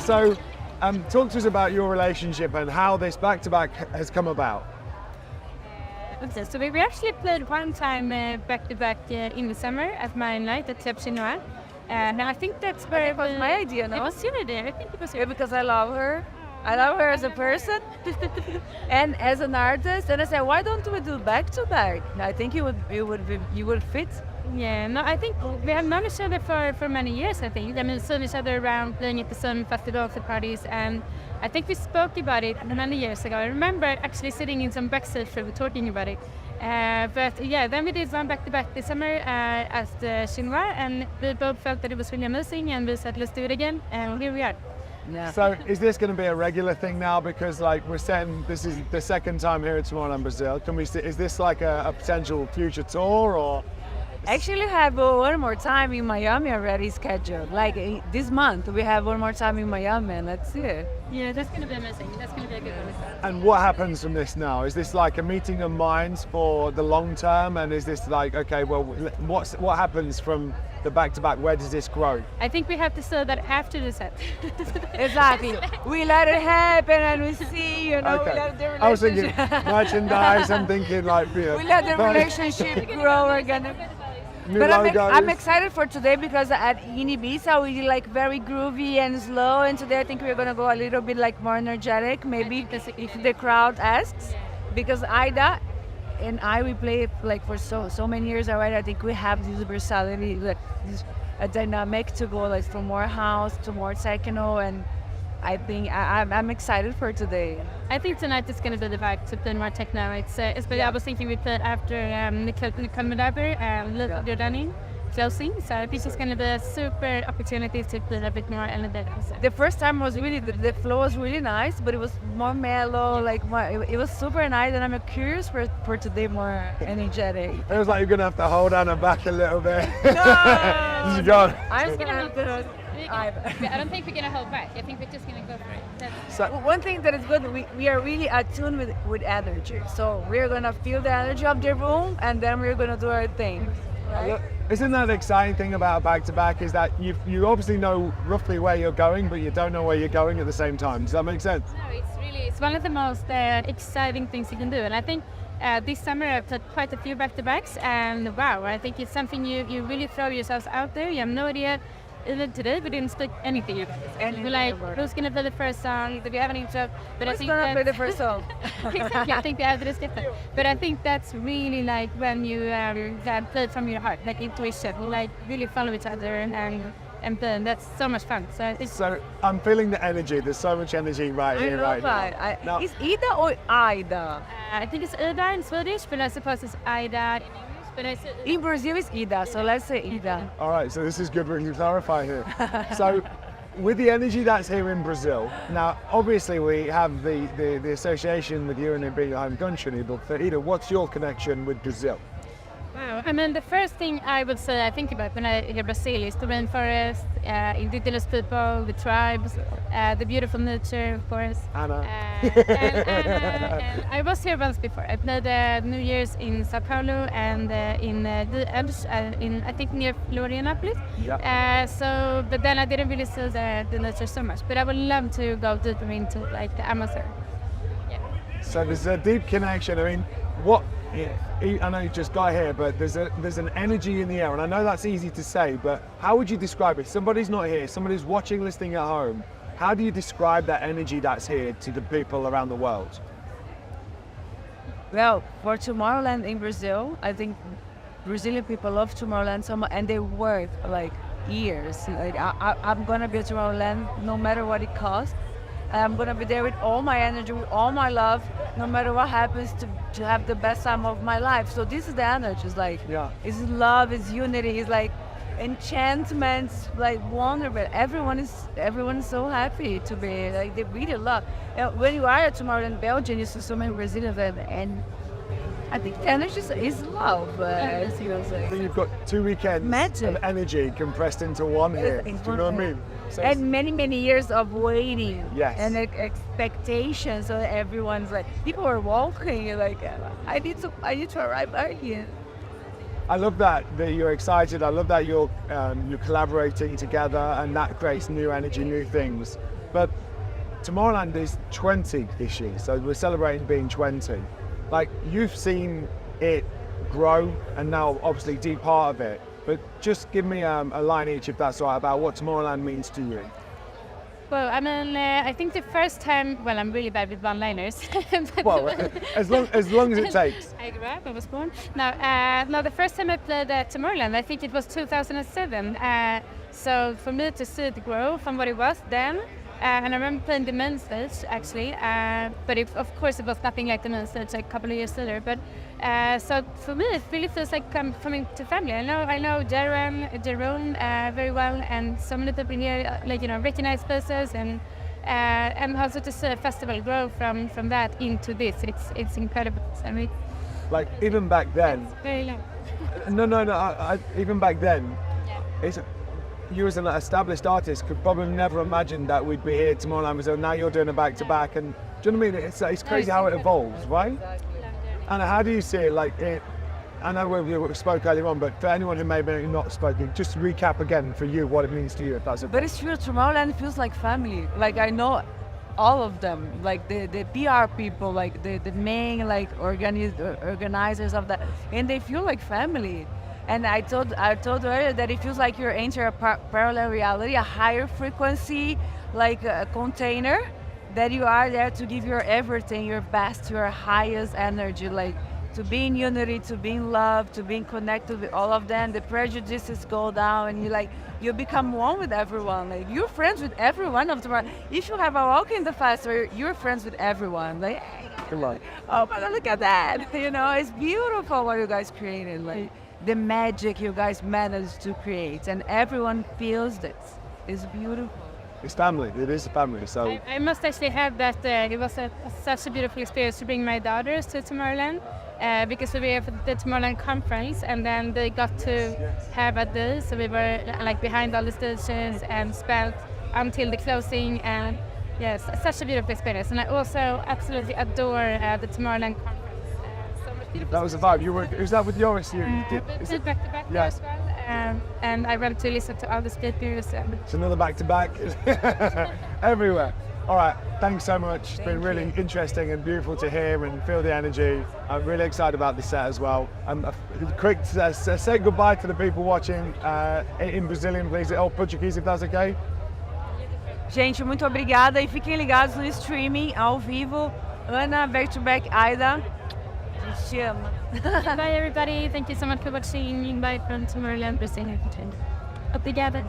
So, talk to us about your relationship and how this back-to-back has come about. Okay, so we actually played one time back-to-back in the summer at my night at Chinois. And I think that's where it was my idea, no? It was your idea. I think it was your because I love her. I love her as a person and as an artist. And I said, why don't we do back-to-back? I think you would fit. Yeah, no, I think we have known each other for many years, I think. I mean, seen each other around playing at the some festivals and parties, and I think we spoke about it many years ago. I remember actually sitting in some backstage where we were talking about it. But yeah, then we did one back-to-back this summer at the Chinois, and we both felt that it was really amazing, and we said, let's do it again, and here we are. Yeah. So is this going to be a regular thing now? Because like we're saying, this is the second time here at Tomorrowland Brasil. Can we? Is this like a potential future tour, or? Actually, we have one more time in Miami already scheduled. Like this month, we have one more time in Miami, and let's see it. Yeah, that's going to be amazing. That's going to be a good one. And what happens from this now? Is this like a meeting of minds for the long term? And is this like, okay, well, what happens from the back-to-back? Where does this grow? I think we have to say that after the set. Exactly. We let it happen and we see, you know, Okay. we let the relationship. I was thinking merchandise, I'm thinking like, you know, we let the relationship grow. We're gonna. new But logos. I'm excited for today because at Ibiza we did like very groovy and slow, and today I think we're gonna go a little bit like more energetic, maybe if the crowd asks, because Ida and we play like for so many years already. I think we have this versatility, like this a dynamic to go like from more house to more techno, and I think I'm excited for today. I think tonight is going to be the vibe to play more techno. It's I was thinking we played after Nicola Jordanin closing, so I think it's going to be a super opportunity to play a bit more energetic. The first time was really the flow was really nice, but it was more mellow, like more, it was super nice, and I'm curious for today more energetic. It was like you're gonna have to hold on her back a little bit. No, She's gone. I'm just gonna have to. I don't think we're going to hold back. I think we're just going to go for it. So, one thing that is good, we are really attuned with energy. So we're gonna feel the energy of the room, and then we're gonna do our thing. Right? Isn't that the exciting thing about a back-to-back is that you obviously know roughly where you're going, but you don't know where you're going at the same time. Does that make sense? No, it's one of the most exciting things you can do, and I think this summer I've played quite a few back-to-backs, and wow, I think it's something you really throw yourselves out there. You have no idea. Even today, we didn't speak anything about this. And we're like, who's going to play the first song? Do we have any intro? But who's going to play the first song? Exactly, I think we have to skip that. But I think that's really like when you play from your heart, like intuition, like really follow each other and play. That's so much fun. So I'm feeling the energy. There's so much energy right here, right now. Is Ida or Ida? I think it's Ida in Swedish, but I suppose it's Ida in English. But in Brazil it's Ida, so let's say Ida. All right, so this is good we can clarify here. So with the energy that's here in Brazil, now obviously we have the association with you and being your home country, but for Ida, what's your connection with Brazil? Wow, I mean, the first thing I would say I think about when I hear Brazil is the rainforest, indigenous people, the tribes, the beautiful nature, of course. Anna. And I was here once before. I played New Year's in Sao Paulo and in the Edge, I think near Florianopolis. Yeah. But then I didn't really see the nature so much. But I would love to go deeper into like the Amazon. Yeah. So there's a deep connection. I mean, I know you just got here, but there's an energy in the air, and I know that's easy to say, but how would you describe it? Somebody's not here, somebody's watching, listening at home. How do you describe that energy that's here to the people around the world? Well, for Tomorrowland in Brazil, I think Brazilian people love Tomorrowland so much, and they work like years. Like I'm gonna be at Tomorrowland no matter what it costs. I'm gonna be there with all my energy, with all my love, no matter what happens, to have the best time of my life. So this is the energy. It's like, it's love, it's unity, it's like enchantment, like wonderful. Everyone is so happy to be like, they really love. When you are at Tomorrowland Belgium, you see so many Brazilians, and I think the energy is love, as you will say. I think you've got 2 weekends of energy compressed into one here. Do you know what I mean? So and many years of waiting and expectation. So everyone's like, people are walking like, I need to arrive back here. I love that you're excited. I love that you're collaborating together, and that creates new energy, new things. but Tomorrowland is 20 this year, so we're celebrating being 20. Like, you've seen it grow and now obviously be part of it, but just give me a line each, if that's all right, about what Tomorrowland means to you. Well, I mean, I think the first time, well, I'm really bad with one-liners. Well, as long as it takes. I grew up, I was born. No, the first time I played at Tomorrowland, I think it was 2007. So for me to see it grow from what it was then, and I remember playing the main stage actually, but of course it was nothing like the main stage like a couple of years later. But so for me it really feels like I'm coming to family. I know Jerome very well, and so many people here recognize faces, and also to see a festival grow from that into this, it's incredible. I mean, like even back then. Very long. No. Even back then, you as an established artist could probably never imagine that we'd be here at Tomorrowland Brasil. Now you're doing a back-to-back, and do you know what I mean? It's crazy how it evolves, right? And how do you see it? Like, I know we spoke earlier on, but for anyone who maybe not spoken, just recap again for you what it means to you, if that's okay. But it's true, Tomorrowland feels like family. Like, I know all of them, like the PR people, like the main organizers of that, and they feel like family. And I told earlier that it feels like you're entering a parallel reality, a higher frequency, like a container, that you are there to give your everything, your best, your highest energy, like to be in unity, to be in love, to be connected with all of them. The prejudices go down, and you become one with everyone. Like, you're friends with everyone of tomorrow. If you have a walk in the festival, you're friends with everyone. Like, Come on. oh my God, look at that! It's beautiful what you guys created. Like, the magic you guys managed to create, and everyone feels this. It's beautiful. It's family. It is a family. So I must actually have that. It was such a beautiful experience to bring my daughters to Tomorrowland, because we were at the Tomorrowland conference, and then they got to have a day. So we were like behind all the stations and spent until the closing. And yes, such a beautiful experience. And I also absolutely adore the Tomorrowland conference. that was the vibe. Was that with Joris? Did back-to-back there Yes. as well. And I went to listen to all the speakers. It's another back-to-back. Everywhere. All right, thanks so much. It's been really interesting and beautiful to hear and feel the energy. I'm really excited about this set as well. Quick, say goodbye to the people watching in Brazilian, please, or Portuguese, if that's okay. Gente, muito obrigada, e fiquem ligados no streaming, ao vivo. Ana, back-to-back, Aida. A gente te ama. Bye everybody, thank you so much for watching. Bye from Tomorrowland Brasil. Obrigada.